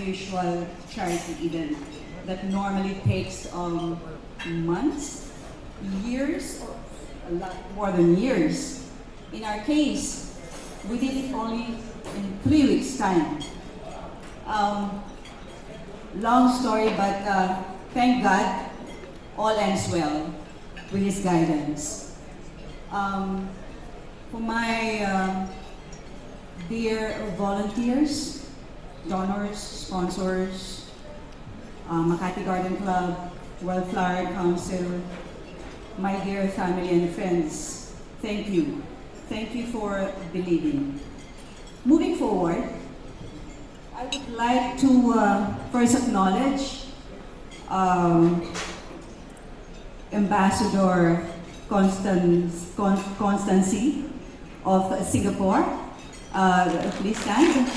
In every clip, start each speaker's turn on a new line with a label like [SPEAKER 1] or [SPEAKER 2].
[SPEAKER 1] usual charity event that normally takes months, years, or a lot more than years. In our case, we did it only in 3 weeks' time. Long story, but thank God, all ends well with His guidance. For my dear volunteers, donors, sponsors, Makati Garden Club, Wildflower Council, my dear family and friends, thank you. Thank you for believing. Moving forward, I would like to first acknowledge Ambassador Constancy of Singapore. Please stand.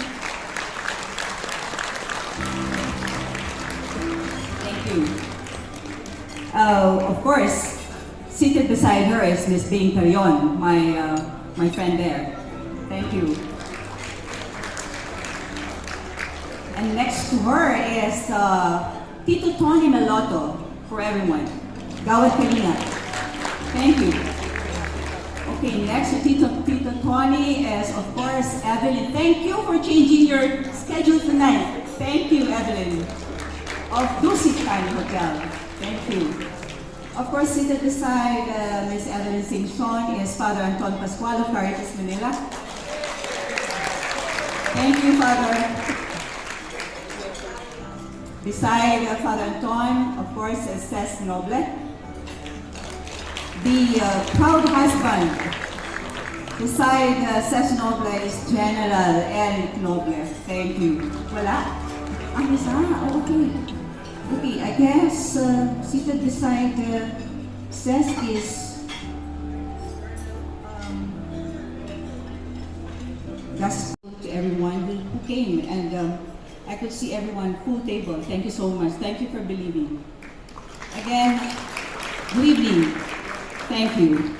[SPEAKER 1] Thank you. Of course, seated beside her is Ms. Bing Tarion, my friend there. Thank you. And next to her is Tito Tony Meloto for everyone. Gawad Kalinga. Thank you. Okay, next to Tito Tony is, of course, Evelyn. Thank you for changing your schedule tonight. Thank you, Evelyn, of Dusit Hotel. Thank you. Of course, seated beside Ms. Evelyn Singson is Father Anton Pascual of Caritas, Manila. Thank you, Father. Beside Father Anton, of course, is Ces Noble. The proud husband beside Ces Noble is General Eric Noble. Thank you. Wala? Yes, okay. Okay, I guess seated beside Ces is gospel to everyone who came, and I could see everyone full table. Thank you so much. Thank you for believing. Again, good evening. Thank you.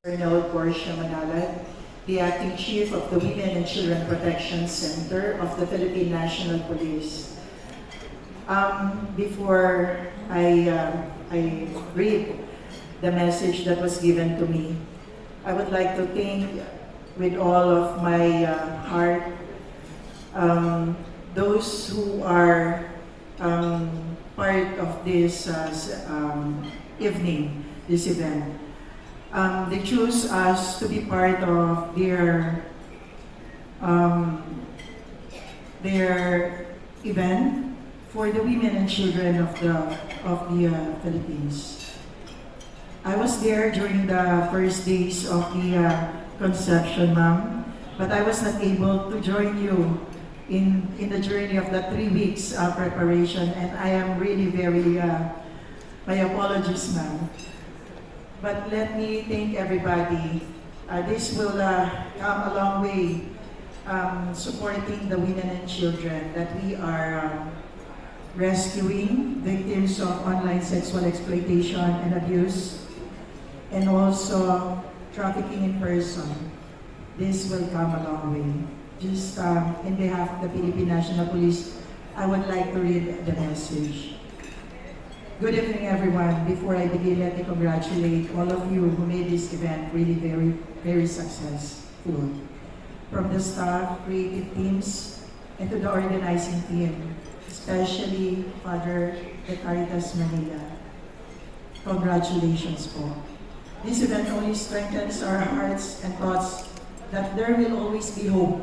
[SPEAKER 2] Colonel Portia Manalad, the Acting Chief of the Women and Children Protection Center of the Philippine National Police. Before I read the message that was given to me, I would like to thank with all of my heart those who are part of this evening, this event. They choose us to be part of their event for the women and children of the Philippines. I was there during the first days of the conception, ma'am, but I was not able to join you in the journey of the 3 weeks preparation, and I am really very, my apologies, ma'am. But let me thank everybody. This will come a long way supporting the women and children that we are rescuing victims of online sexual exploitation and abuse, and also trafficking in person. This will come a long way. Just in behalf of the Philippine National Police, I would like to read the message. Good evening, everyone. Before I begin, let me congratulate all of you who made this event really very, very successful. From the staff, creative teams, and to the organizing team, especially Father the Caritas Manila. Congratulations po. This event only strengthens our hearts and thoughts that there will always be hope,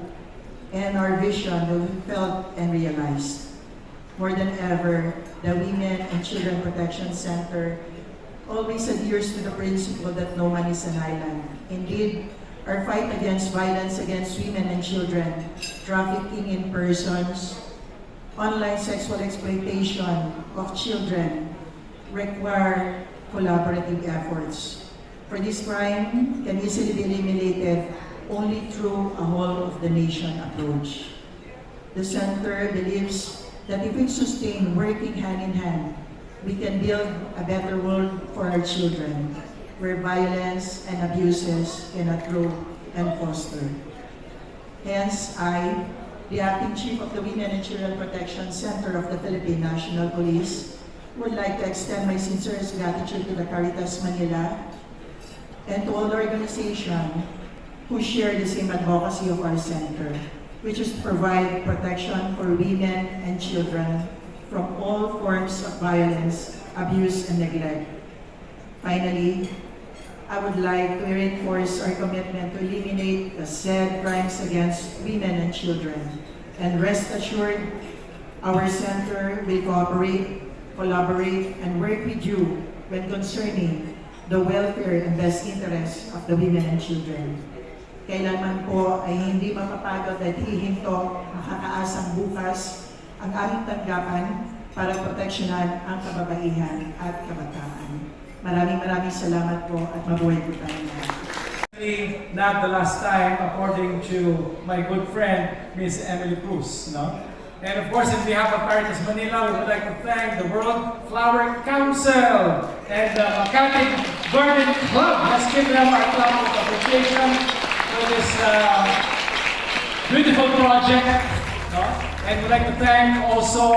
[SPEAKER 2] and our vision will be felt and realized. More than ever, the Women and Children Protection Center always adheres to the principle that no man is an island. Indeed, our fight against violence against women and children, trafficking in persons, online sexual exploitation of children require collaborative efforts. For this crime can easily be eliminated only through a whole-of-the-nation approach. The Center believes that if we sustain working hand in hand, we can build a better world for our children, where violence and abuses cannot grow and foster. Hence, I, the Acting Chief of the Women and Children Protection Center of the Philippine National Police, would like to extend my sincerest gratitude to the Caritas Manila and to all the organizations who share the same advocacy of our center, which is to provide protection for women and children from all forms of violence, abuse, and neglect. Finally, I would like to reinforce our commitment to eliminate the said crimes against women and children. And rest assured, our center will cooperate, collaborate, and work with you when concerning the welfare and best interests of the women and children. Kailanman po ay hindi mapapagod at hihinto makakaasang bukas ang aming tanggapan para proteksyonan ang kababaihan at kabataan. Maraming salamat po at mabuhay po tayo lahat.
[SPEAKER 3] Not the last time, according to my good friend, Miss Emily Cruz. No? And of course, on behalf of Caritas Manila, we would like to thank the World Flower Council and the Makati Garden Club. Let's give them our clap of appreciation for this beautiful project. No? And we'd like to thank also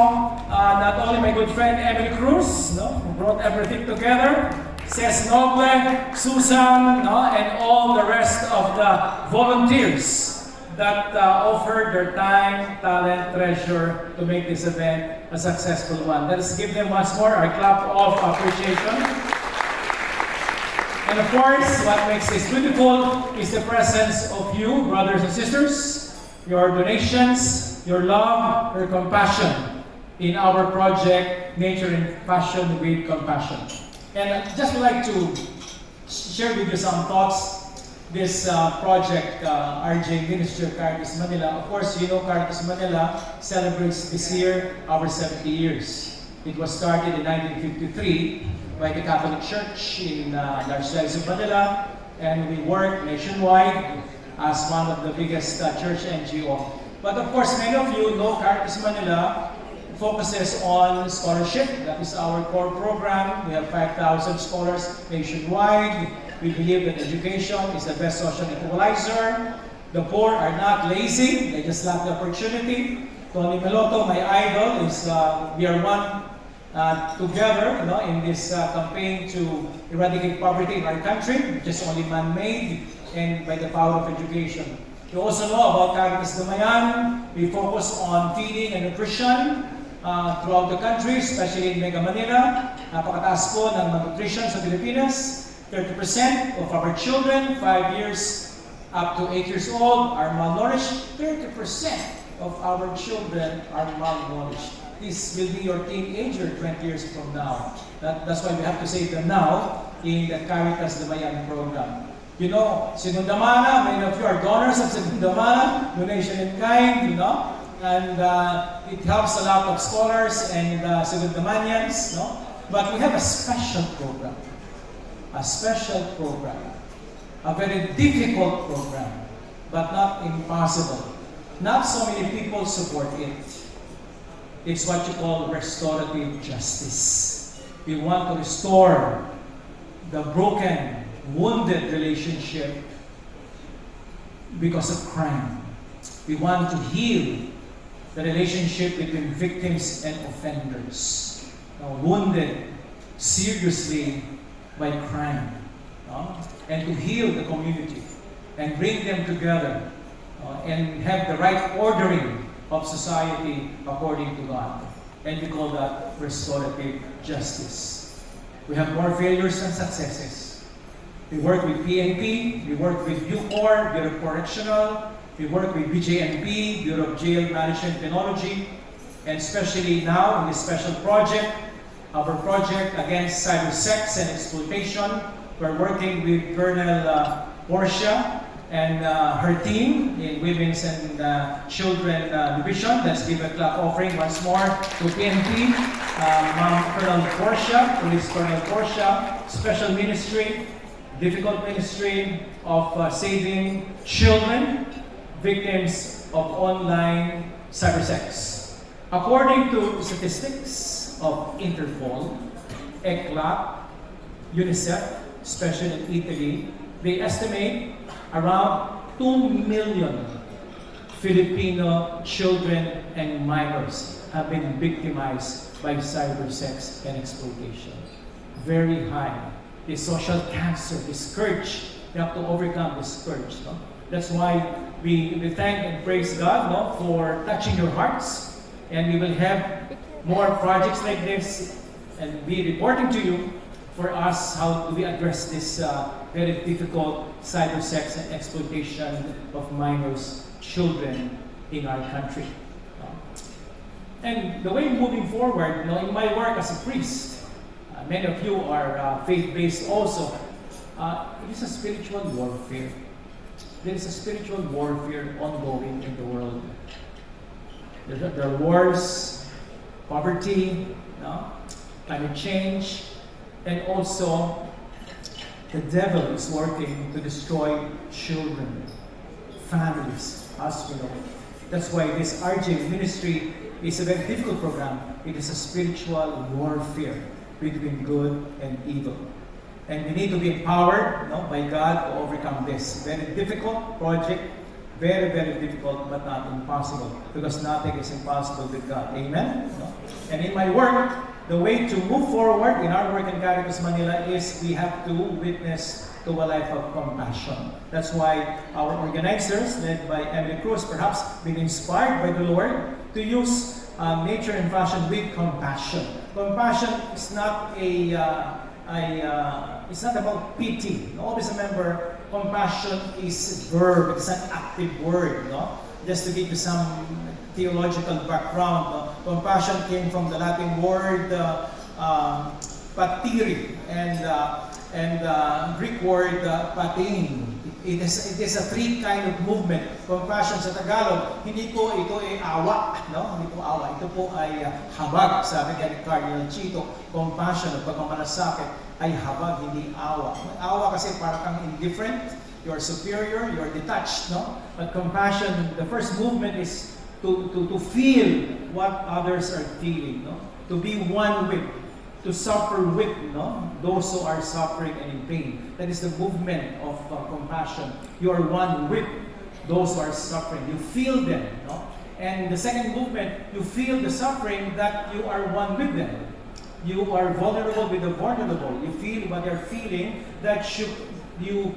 [SPEAKER 3] not only my good friend Emily Cruz, no, who brought everything together, Ces Noble, Susan, no, and all the rest of the volunteers that offered their time, talent, treasure to make this event a successful one. Let us give them once more our clap of appreciation. And of course, what makes this beautiful is the presence of you, brothers and sisters, your donations, your love, your compassion in our project, Nature in Passion with Compassion. And I just would like to share with you some thoughts. This project, RJ Ministry of Caritas Manila. Of course, you know Caritas Manila celebrates this year our 70 years. It was started in 1953 by the Catholic Church in the Archdiocese of Manila, and we work nationwide as one of the biggest church NGO. But of course, many of you know Caritas Manila focuses on scholarship. That is our core program. We have 5,000 scholars nationwide. We believe that education is the best social equalizer. The poor are not lazy, they just lack the opportunity. Tony Meloto, my idol, is we are one together, in this campaign to eradicate poverty in our country, which is only man-made and by the power of education. You also know about Caritas Damayan. We focus on feeding and nutrition throughout the country, especially in Mega Manila. Napakataas po ng malnutrition sa Pilipinas. 30% of our children, 5 years up to 8 years old, are malnourished. 30% of our children are malnourished. This will be your teenager 20 years from now. That's why we have to say them now in the Caritas Damayan program. You know, Sinundamana, many of you are donors of Sinundamana, donation in kind, and it helps a lot of scholars and Sinundamanians, But we have a special program, a very difficult program, but not impossible. Not so many people support it. It's what you call restorative justice. We want to restore the broken, wounded relationship because of crime. We want to heal the relationship between victims and offenders, wounded seriously by crime, and to heal the community and bring them together and have the right ordering of society according to God. And we call that restorative justice. We have more failures than successes. We work with PNP, we work with Bureau of Correctional, we work with BJMP, Bureau of Jail Management Technology, and especially now in this special project, our project against cyber sex and exploitation. We're working with Colonel Portia and her team in Women's and Children Division. Let's give a clap offering once more to PNP, Colonel Portia, Police Colonel Portia, Special Ministry, difficult ministry of saving children, victims of online cyber sex. According to statistics of Interpol, ECLA, UNICEF, especially in Italy, they estimate around 2 million Filipino children and minors have been victimized by cyber sex and exploitation. Very high. The social cancer, the scourge, we have to overcome the scourge. No? That's why we thank and praise God, no, for touching your hearts, and we will have more projects like this and be reporting to you for us how do we address this very difficult cyber sex and exploitation of minors, children in our country. And the way moving forward, in my work as a priest, many of you are faith-based also. It is a spiritual warfare. There is a spiritual warfare ongoing in the world. There are wars, poverty, climate change, and also the devil is working to destroy children, families, as we know. That's why this RJ ministry is a very difficult program. It is a spiritual warfare between good and evil. And we need to be empowered by God to overcome this. Very difficult project, very, very difficult, but not impossible. Because nothing is impossible with God. Amen? And in my work, the way to move forward in our work in Caritas Manila is we have to witness to a life of compassion. That's why our organizers, led by Emily Cruz, perhaps been inspired by the Lord to use nature and fashion with compassion. Compassion is not it's not about pity. Always remember, compassion is a verb. It's an active word. Just to give you some theological background, compassion came from the Latin word patiri and Greek word patein. It is a three kind of movement. Compassion sa Tagalog, hindi po ito ay awa, Hindi po awa. Ito po ay habag, sabi ni Cardinal Chito. Compassion o pagmamalasakit ay habag, hindi awa. Awa kasi para kang indifferent, you're superior, you're detached, But compassion, the first movement is to feel what others are feeling, To be one with, to suffer with, those who are suffering and in pain. That is the movement of compassion. You are one with those who are suffering. You feel them, And the second movement, you feel the suffering that you are one with them. You are vulnerable with the vulnerable. You feel what they're feeling, that you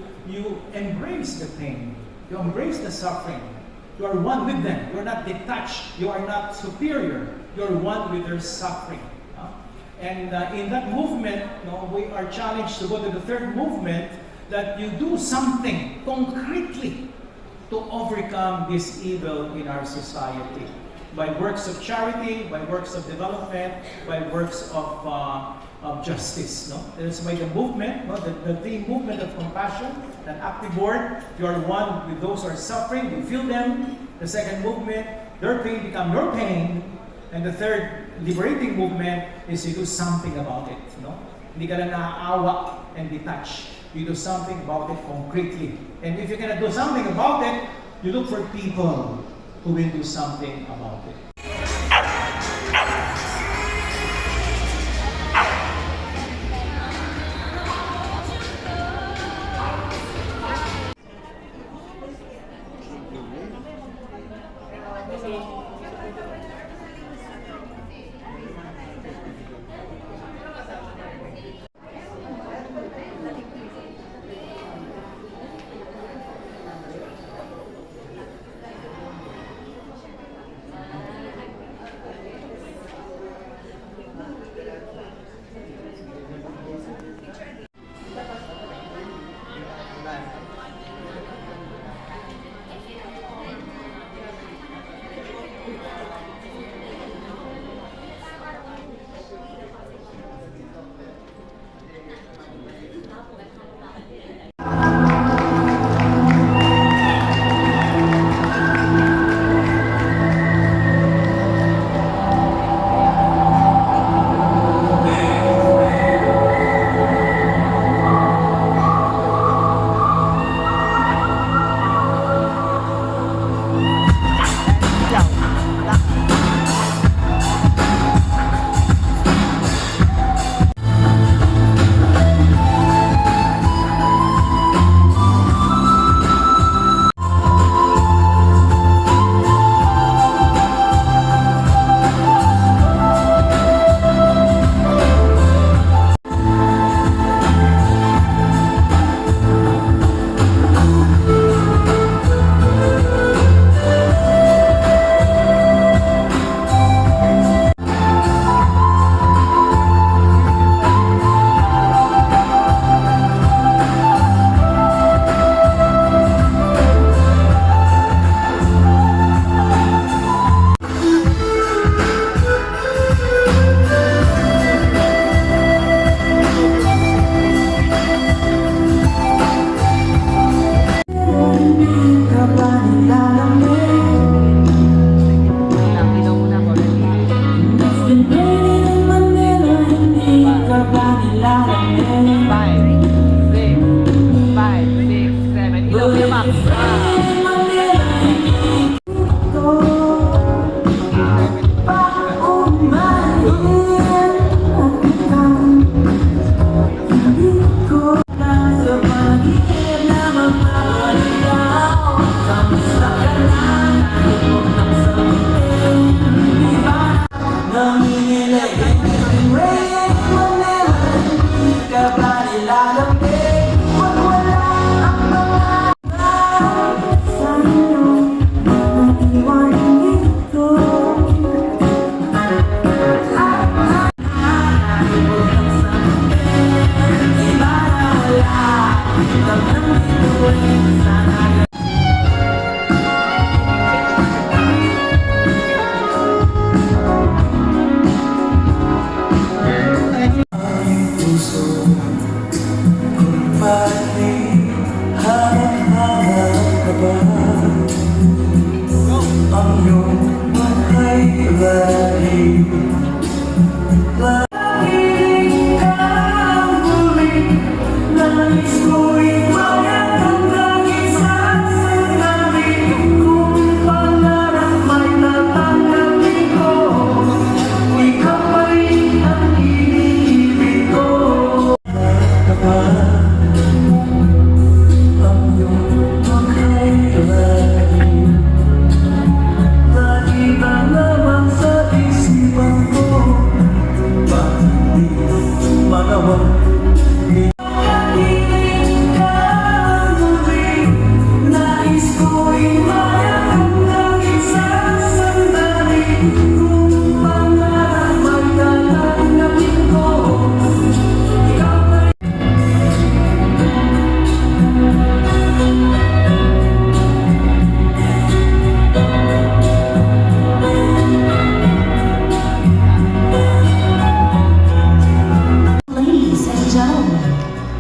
[SPEAKER 3] embrace the pain. You embrace the suffering. You are one with them. You are not detached. You are not superior. You are one with their suffering. And in that movement, we are challenged to go to the third movement, that you do something concretely to overcome this evil in our society. By works of charity, by works of development, by works of justice. That's why the movement, the movement of compassion, an active word, you are one with those who are suffering, you feel them. The second movement, their pain become your pain. And the third liberating movement is you do something about it. Hindi ka lang naaawa and detach. You do something about it concretely. And if you're gonna do something about it, you look for people who will do something about it.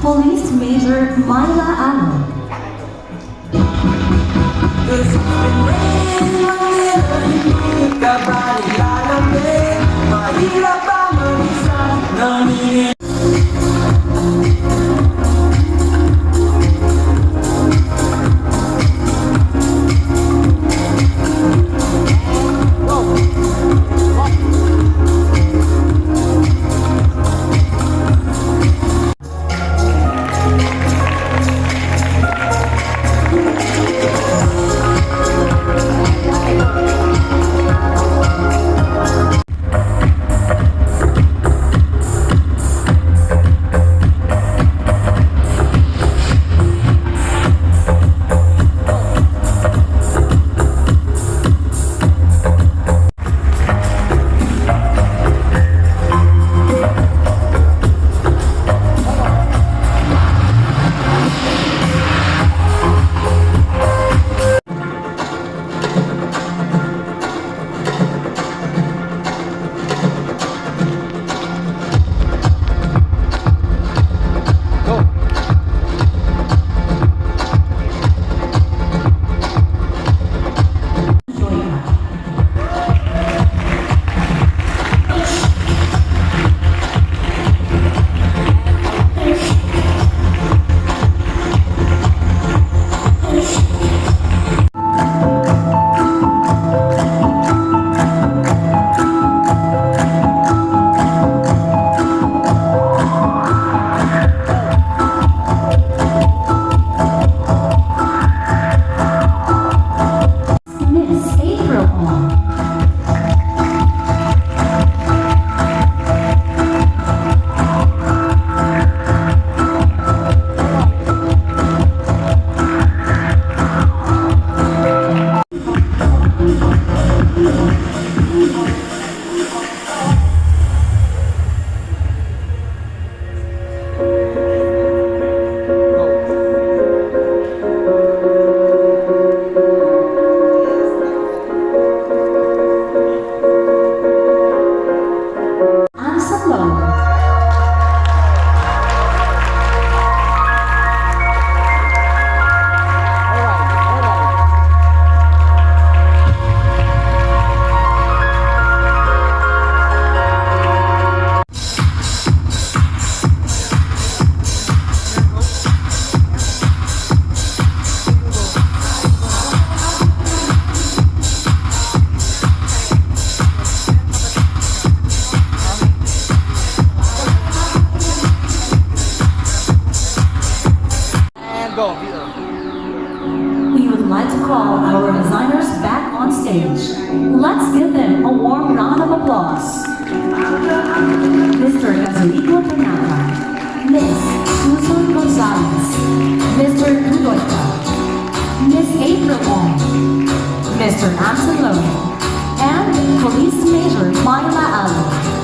[SPEAKER 4] Police Major Manila Ano. We would like to call our designers back on stage. Let's give them a warm round of applause. Mr. Gazolico Tanaka, Miss Susan Gonzalez, Mr. Dudoita, Miss April Wong, Mr. Anson Lowe, and Police Major Myla Allen.